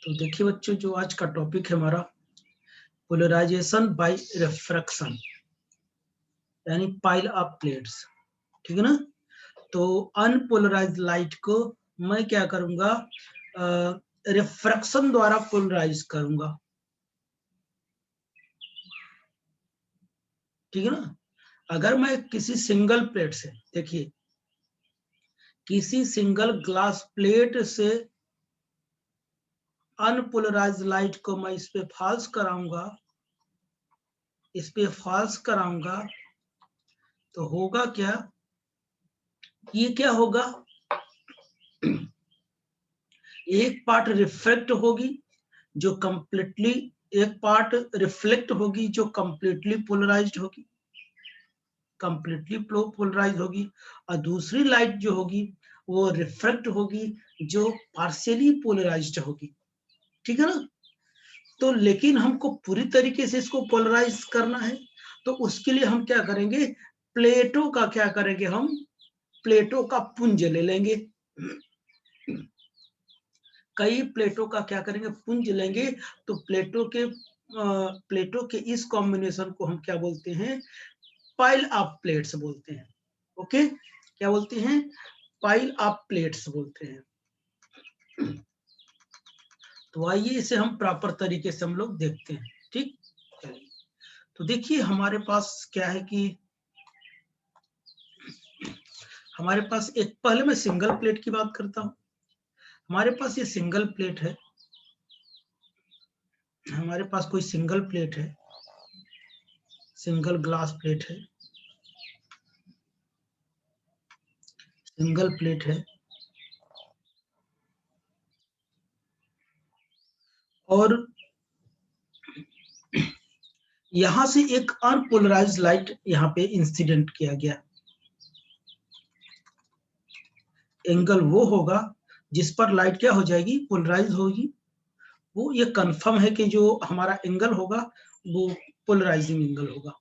तो देखिए बच्चों, जो आज का टॉपिक है हमारा पोलराइजेशन बाय रिफ्रैक्शन, यानी पाइल ऑफ प्लेट्स, ठीक है ना। तो अनपोलराइज्ड लाइट को मैं क्या करूंगा, रिफ्रैक्शन द्वारा पोलराइज करूंगा, ठीक है ना। अगर मैं किसी सिंगल प्लेट से, देखिए किसी सिंगल ग्लास प्लेट से अनपोलराइज्ड लाइट को मैं इस पे फॉल्स कराऊंगा, इस पे फॉल्स कराऊंगा, तो होगा क्या, ये क्या होगा, एक पार्ट रिफ्लेक्ट होगी जो कंप्लीटली, एक पार्ट रिफ्लेक्ट होगी जो कंप्लीटली पोलराइज्ड होगी, कंप्लीटली पोलराइज होगी, और दूसरी लाइट जो होगी वो रिफ्लेक्ट होगी जो पार्शियली पोलराइज्ड होगी, ठीक है ना। तो लेकिन हमको पूरी तरीके से इसको पोलराइज करना है, तो उसके लिए हम क्या करेंगे, प्लेटों का क्या करेंगे, हम प्लेटों का पुंज ले लेंगे, कई प्लेटों का क्या करेंगे, पुंज लेंगे। तो प्लेटों के इस कॉम्बिनेशन को हम क्या बोलते हैं, पाइल ऑफ प्लेट्स बोलते हैं। ओके, क्या बोलते हैं, पाइल ऑफ प्लेट्स बोलते हैं। तो आइए इसे हम प्रॉपर तरीके से हम लोग देखते हैं, ठीक। चलिए, तो देखिए हमारे पास क्या है कि हमारे पास एक, पहले मैं सिंगल प्लेट की बात करता हूं। हमारे पास ये सिंगल प्लेट है, हमारे पास कोई सिंगल प्लेट है, सिंगल ग्लास प्लेट है, सिंगल प्लेट है, और यहां से एक अनपोलराइज्ड लाइट यहां पे इंसिडेंट किया गया। एंगल वो होगा जिस पर लाइट क्या हो जाएगी, पोलराइज होगी। वो ये कंफर्म है कि जो हमारा एंगल होगा वो पोलराइजिंग एंगल होगा,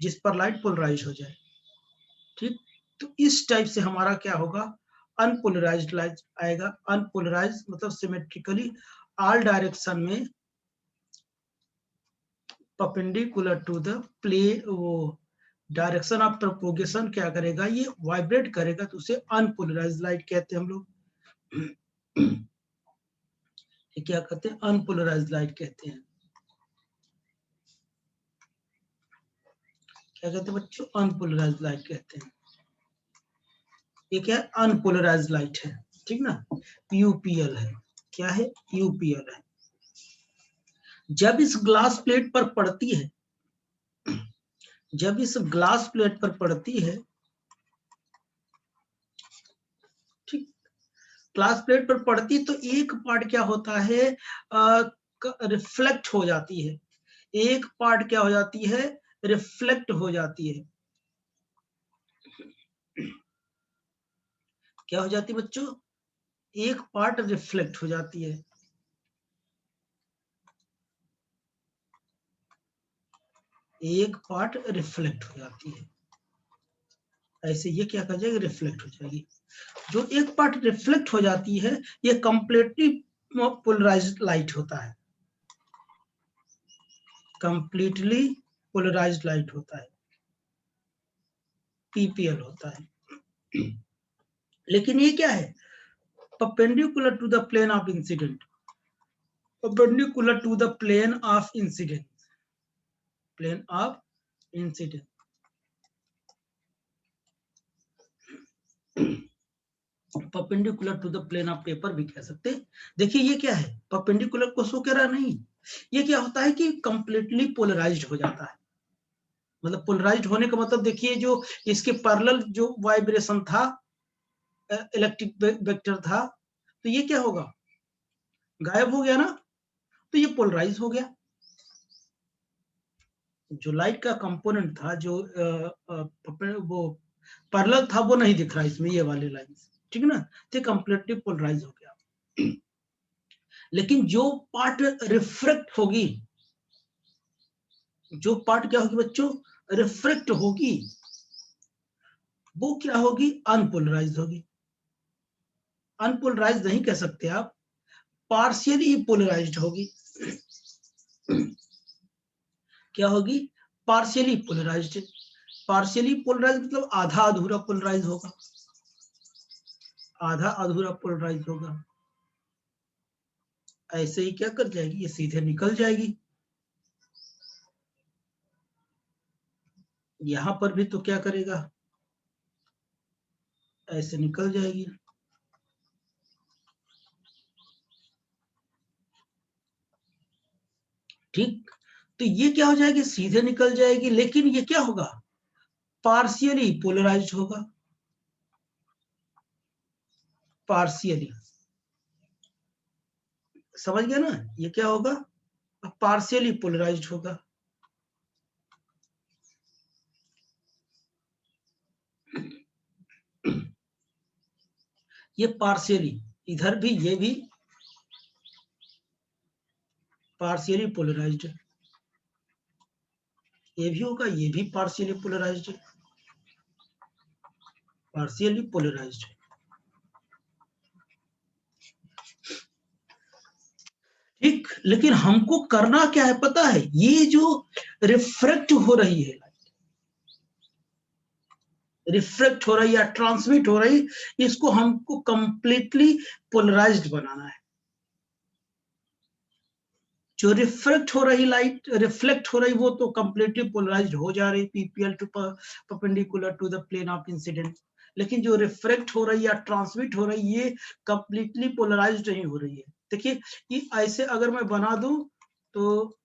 जिस पर लाइट पोलराइज हो जाए, ठीक। तो इस टाइप से हमारा क्या होगा, अनपोलराइज्ड लाइट आएगा। अनपोलराइज मतलब सिमेट्रिकली ऑल डायरेक्शन में परपेंडिकुलर टू द प्ले, वो डायरेक्शन ऑफ प्रोपोगेशन क्या करेगा, ये वाइब्रेट करेगा, तो उसे अनपोलराइज्ड लाइट कहते हैं हम लोग। ये क्या कहते हैं, अनपोलराइज्ड लाइट कहते हैं। क्या कहते हैं बच्चों, अनपोलराइज्ड लाइट कहते हैं। ये क्या है, अनपोलराइज्ड लाइट है, ठीक ना, यूपीएल है। क्या है, यूपीएल है। जब इस ग्लास प्लेट पर पड़ती है, जब इस ग्लास प्लेट पर पड़ती है, ठीक, ग्लास प्लेट पर पड़ती तो एक पार्ट क्या होता है, रिफ्लेक्ट हो जाती है, एक पार्ट क्या हो जाती है, रिफ्लेक्ट हो जाती है। क्या हो जाती है बच्चों, एक पार्ट रिफ्लेक्ट हो जाती है, एक पार्ट रिफ्लेक्ट हो जाती है। ऐसे ये क्या कर जाएगी, रिफ्लेक्ट हो जाएगी। जो एक पार्ट रिफ्लेक्ट हो जाती है ये कंप्लीटली पोलराइज्ड लाइट होता है, कंप्लीटली पोलराइज्ड लाइट होता है, पीपीएल होता है। लेकिन ये क्या है, perpendicular to the plane of incident, perpendicular to the plane of incident, plane of incident. Perpendicular to the plane of paper भी कह सकते हैं। देखिए ये क्या है, परपेंडिकुलर को शो कह रहा नहीं, ये क्या होता है कि कंप्लीटली पोलराइज्ड हो जाता है। मतलब पोलराइज्ड होने का मतलब देखिए, जो इसके पैरेलल जो वाइब्रेशन था, इलेक्ट्रिक वेक्टर था, तो ये क्या होगा, गायब हो गया ना, तो ये पोलराइज हो गया। जो लाइट का कंपोनेंट था, जो वो पैरेलल था, वो नहीं दिख रहा इसमें, ये वाली लाइन, ठीक है ना, तो कंप्लीटली पोलराइज हो गया। लेकिन जो पार्ट रिफ्रेक्ट होगी, जो पार्ट क्या होगी बच्चों, रिफ्रेक्ट होगी, वो क्या होगी, अनपोलराइज होगी। अनपोलराइज नहीं कह सकते आप, पार्शियली पोलराइज्ड होगी। क्या होगी? Partially polarised. पार्शियली पोलराइज्ड मतलब आधा अधूरा पोलराइज होगा, आधा अधूरा पोलराइज होगा। ऐसे ही क्या कर जाएगी, ये सीधे निकल जाएगी। यहां पर भी तो क्या करेगा, ऐसे निकल जाएगी। ठीक, तो ये क्या हो जाएगी, सीधे निकल जाएगी, लेकिन ये क्या होगा, पार्शियली पोलराइज्ड होगा। पार्शियली, समझ गया ना, ये क्या होगा, पार्शियली पोलराइज्ड होगा। ये पार्शियली, इधर भी ये भी पार्शियली पोलराइज्ड, ये भी होगा, ये भी पार्शियली पोलराइज्ड, पार्शियली पोलराइज्ड। ठीक, लेकिन हमको करना क्या है पता है, ये जो रिफ्रेक्ट हो रही है, रिफ्लेक्ट हो रही है या ट्रांसमिट हो रही, इसको हमको कंप्लीटली पोलराइज्ड बनाना है। जो रिफ्लेक्ट हो रही लाइट, रिफ्लेक्ट हो रही, वो तो कंप्लीटली पोलराइज्ड हो जा रही, PPL to perpendicular to the plane of incident. लेकिन जो रिफ्लेक्ट हो रही या ट्रांसमिट हो रही, ये कंप्लीटली पोलराइज्ड नहीं हो रही है। देखिए, ये ऐसे अगर मैं बना दूं, तो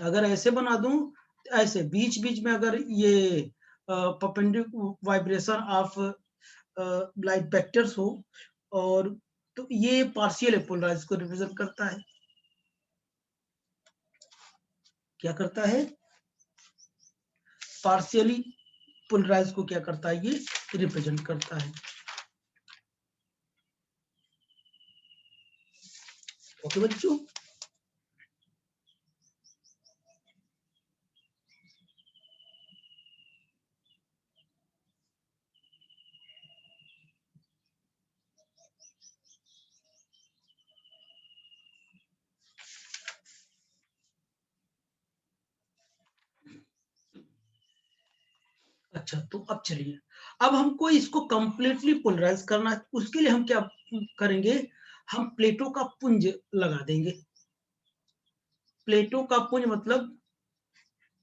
अगर ऐसे बना दूं, ऐसे बीच बीच में अगर ये perpendicular vibration of light vectors हो, और तो ये पार्शियल पोलराइज को रिप्रेजेंट करता है। क्या करता है, पार्शियली पोलराइज को क्या करता है, ये रिप्रेजेंट करता है। ओके बच्चों, अच्छा, तो अब चलिए, अब हमको इसको कंप्लीटली पोलराइज करना है। उसके लिए हम क्या करेंगे, हम प्लेटों का पुंज लगा देंगे। प्लेटों का पुंज मतलब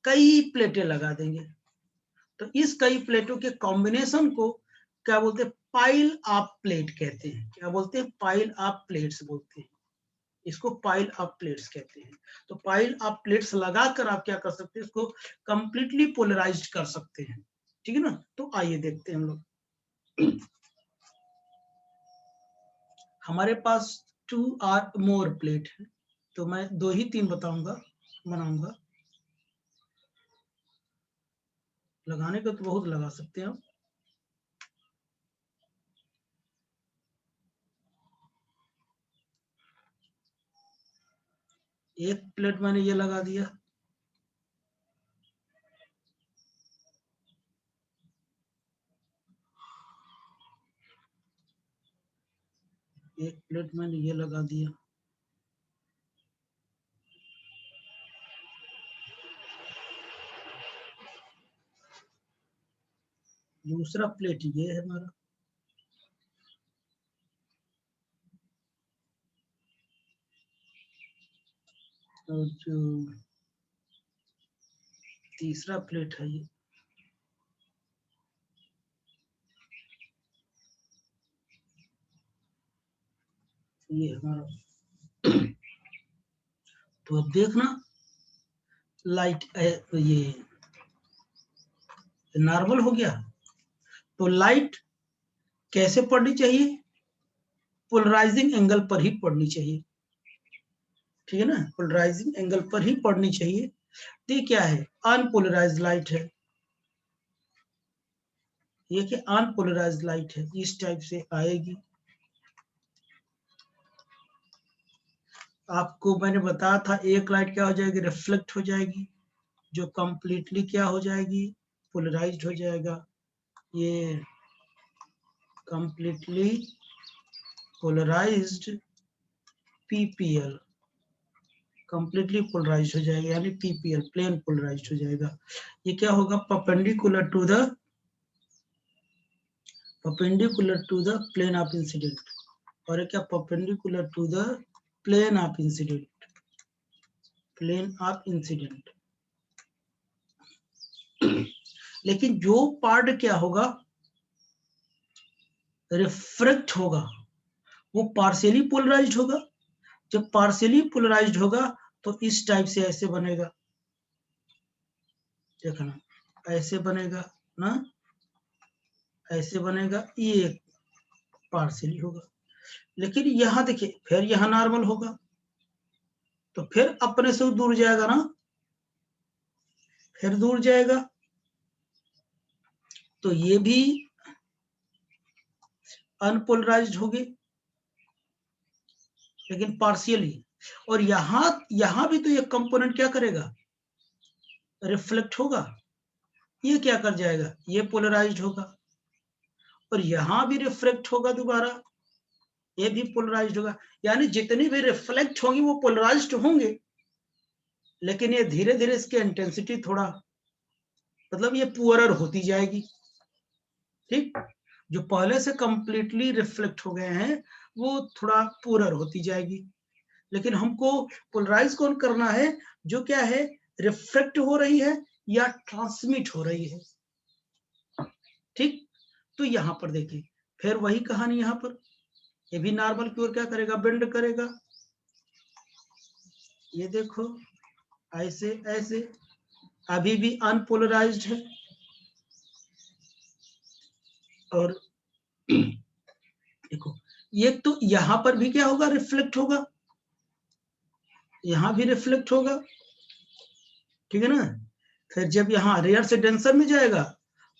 कई प्लेटें लगा देंगे। तो इस कई प्लेटों के कॉम्बिनेशन को क्या बोलते हैं, पाइल ऑफ प्लेट कहते हैं। क्या बोलते हैं, पाइल ऑफ प्लेट्स बोलते हैं, इसको पाइल ऑफ प्लेट्स कहते हैं। तो पाइल ऑफ प्लेट्स लगाकर आप क्या कर सकते हैं, इसको कंप्लीटली पोलराइज्ड कर सकते हैं। ठीक है ना, तो आइए देखते हैं हम लोग। हमारे पास 2 और मोर प्लेट है, तो मैं 2 ही 3 बनाऊंगा। लगाने का तो बहुत लगा सकते हैं आप। एक प्लेट मैंने ये लगा दिया, एक प्लेट मैंने ये लगा दिया, दूसरा प्लेट ये है हमारा, और जो तीसरा प्लेट है ये हमारा। तो अब देखना, लाइट ये नॉर्मल हो गया। तो लाइट कैसे पड़नी चाहिए, पोलराइजिंग एंगल पर ही पड़नी चाहिए। ठीक है ना, पोलराइजिंग एंगल पर ही पड़नी चाहिए। तो ये क्या है, अनपोलराइज्ड लाइट है, ये क्या अनपोलराइज्ड लाइट है, इस टाइप से आएगी। आपको मैंने बताया था, एक लाइट क्या हो जाएगी, रिफ्लेक्ट हो जाएगी, जो कंप्लीटली क्या हो जाएगी, पोलराइज्ड हो जाएगा। ये completely polarised PPL, completely polarised हो जाएगा, यानी पीपीएल प्लेन पोलराइज्ड हो जाएगा। ये क्या होगा, perpendicular to the plane of incident, और क्या perpendicular to the plane of incident. लेकिन जो पार्ट क्या होगा, रिफ्रैक्ट होगा, वो पार्शियली पोलराइज्ड होगा। जब पार्शियली पोलराइज्ड होगा तो इस टाइप से ऐसे बनेगा, देखना ऐसे बनेगा ना, ऐसे बनेगा, ये पार्शियली होगा। लेकिन यहां देखिए, फिर यहां नॉर्मल होगा, तो फिर अपने से दूर जाएगा ना, फिर दूर जाएगा, तो ये भी अनपोलराइज्ड होगी, लेकिन पार्शियली। और यहां भी तो ये कंपोनेंट क्या करेगा, रिफ्लेक्ट होगा, ये क्या कर जाएगा, ये पोलराइज्ड होगा, और यहां भी रिफ्लेक्ट होगा दोबारा, ये भी पोलराइज्ड होगा। यानी जितनी भी रिफ्लेक्ट होंगी वो पोलराइज्ड होंगे, लेकिन ये धीरे धीरे इसकी इंटेंसिटी थोड़ा, मतलब ये पुअरर होती जाएगी। ठीक, जो पहले से कंप्लीटली रिफ्लेक्ट हो गए हैं वो थोड़ा पुअरर होती जाएगी। लेकिन हमको पोलराइज कौन करना है, जो क्या है, रिफ्लेक्ट हो रही है या ट्रांसमिट हो रही है। ठीक, तो यहां पर देखिए, फिर वही कहानी, यहां पर ये भी नॉर्मल की ओर क्या करेगा, बेंड करेगा। ये देखो ऐसे ऐसे, अभी भी अनपोलराइज्ड है, और देखो ये तो यहां पर भी क्या होगा, रिफ्लेक्ट होगा, यहां भी रिफ्लेक्ट होगा, ठीक है ना। फिर जब यहाँ रेयर से डेंसर में जाएगा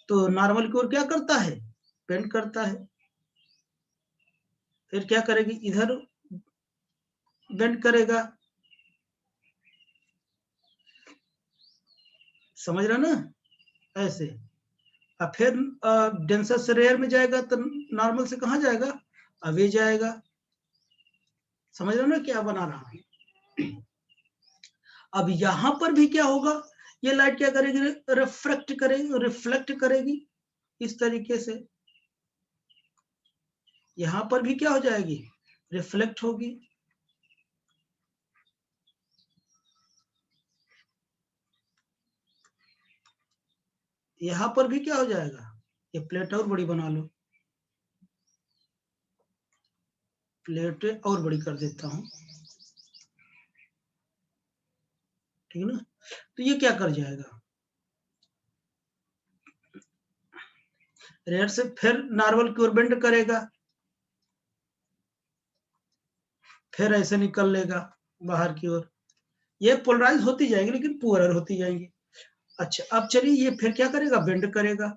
तो नॉर्मल की ओर क्या करता है, बेंड करता है, फिर क्या करेगी, इधर बेंड करेगा, समझ रहा ना, ऐसे। अब फिर डेंसर से रेयर में जाएगा तो नॉर्मल से कहाँ जाएगा, अवे जाएगा। समझ रहे हो ना क्या बना रहा है। अब यहां पर भी क्या होगा, ये लाइट क्या करेगी, रिफ्लेक्ट करेगी इस तरीके से, यहां पर भी क्या हो जाएगी, रिफ्लेक्ट होगी। यहां पर भी क्या हो जाएगा, ये प्लेट और बड़ी बना लो, प्लेट और बड़ी कर देता हूं, ठीक है ना। तो ये क्या कर जाएगा, रेयर से फिर नॉर्मल की ओर बेंड करेगा, फिर ऐसे निकल लेगा बाहर की ओर, ये पोलराइज होती जाएगी लेकिन पुअरर होती जाएंगी। अच्छा, अब चलिए ये फिर क्या करेगा, बेंड करेगा।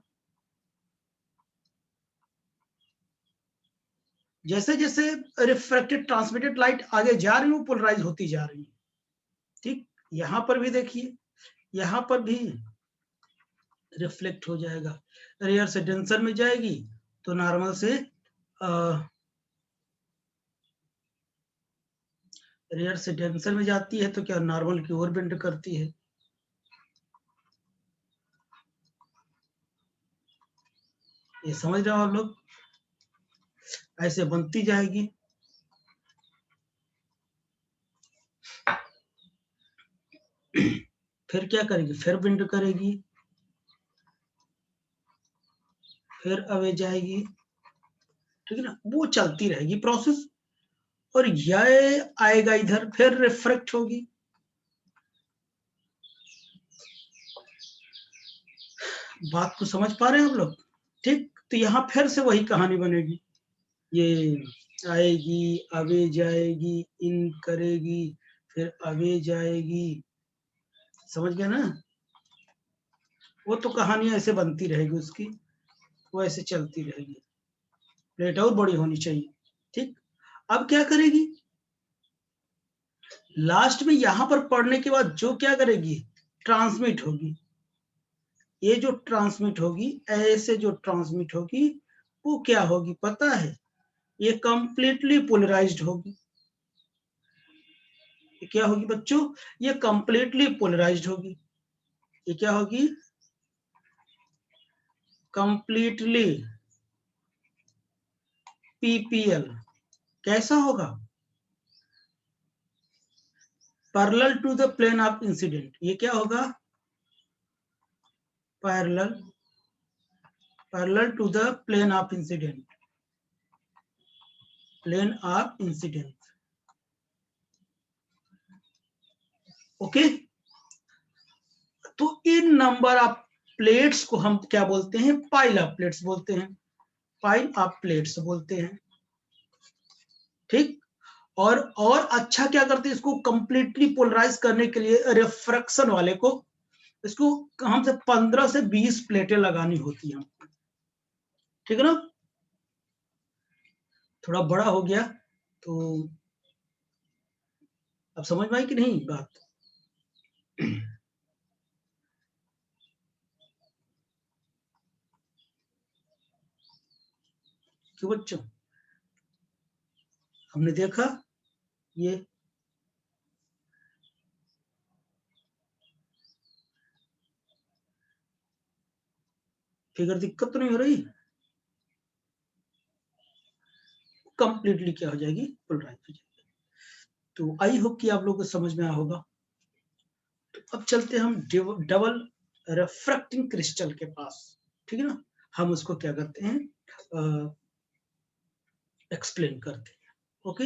जैसे जैसे रिफ्रैक्टेड ट्रांसमिटेड लाइट आगे जा रही है वो पोलराइज होती जा रही है। ठीक, यहां पर भी देखिए, यहां पर भी रिफ्लेक्ट हो जाएगा, रेयर से डेंसर में जाएगी तो नॉर्मल से रेयर से डेंसर में जाती है तो क्या नॉर्मल की ओर बेंड करती है। ये समझ रहे हो आप लोग, ऐसे बनती जाएगी। फिर क्या करेगी, फिर बेंड करेगी, फिर अवे जाएगी, ठीक है ना, वो चलती रहेगी प्रोसेस। और यह आएगा इधर, फिर रिफ्रेक्ट होगी। बात को समझ पा रहे हैं आप लोग। ठीक, तो यहाँ फिर से वही कहानी बनेगी, ये आएगी, अवे जाएगी, इन करेगी, फिर अवे जाएगी, समझ गए ना। वो तो कहानी ऐसे बनती रहेगी उसकी, वो ऐसे चलती रहेगी, प्लेट और बड़ी होनी चाहिए। ठीक, अब क्या करेगी, लास्ट में यहां पर पढ़ने के बाद जो क्या करेगी, ट्रांसमिट होगी। ये जो ट्रांसमिट होगी, ऐसे जो ट्रांसमिट होगी वो क्या होगी पता है, ये कंप्लीटली पोलराइज्ड होगी। ये क्या होगी बच्चों? ये कंप्लीटली पोलराइज्ड होगी। ये क्या होगी? Completely PPL. कैसा होगा? Parallel to the plane of incident. ये क्या होगा? Parallel to the plane of incident. Plane of incident. Okay. तो इन नंबर ऑफ प्लेट्स को हम क्या बोलते हैं? पाइल ऑफ प्लेट्स बोलते हैं। पाइल ऑफ प्लेट्स बोलते हैं। ठीक। और अच्छा क्या करते हैं इसको कंप्लीटली पोलराइज करने के लिए? रिफ्रैक्शन वाले को इसको हमसे 15 से 20 प्लेटें लगानी होती हैं। ठीक है ना? थोड़ा बड़ा हो गया तो अब समझ में आई कि नहीं बात? क्यों बच्चों? हमने देखा ये फिगर दिक्कत तो नहीं हो रही? कंप्लीटली क्या हो जाएगी? पोलराइज हो जाएगी। तो आई होप कि आप लोगों को समझ में आया होगा। तो अब चलते हम डबल रिफ्रैक्टिंग क्रिस्टल के पास। ठीक है ना? हम उसको क्या करते हैं? एक्सप्लेन करते हैं। ओके।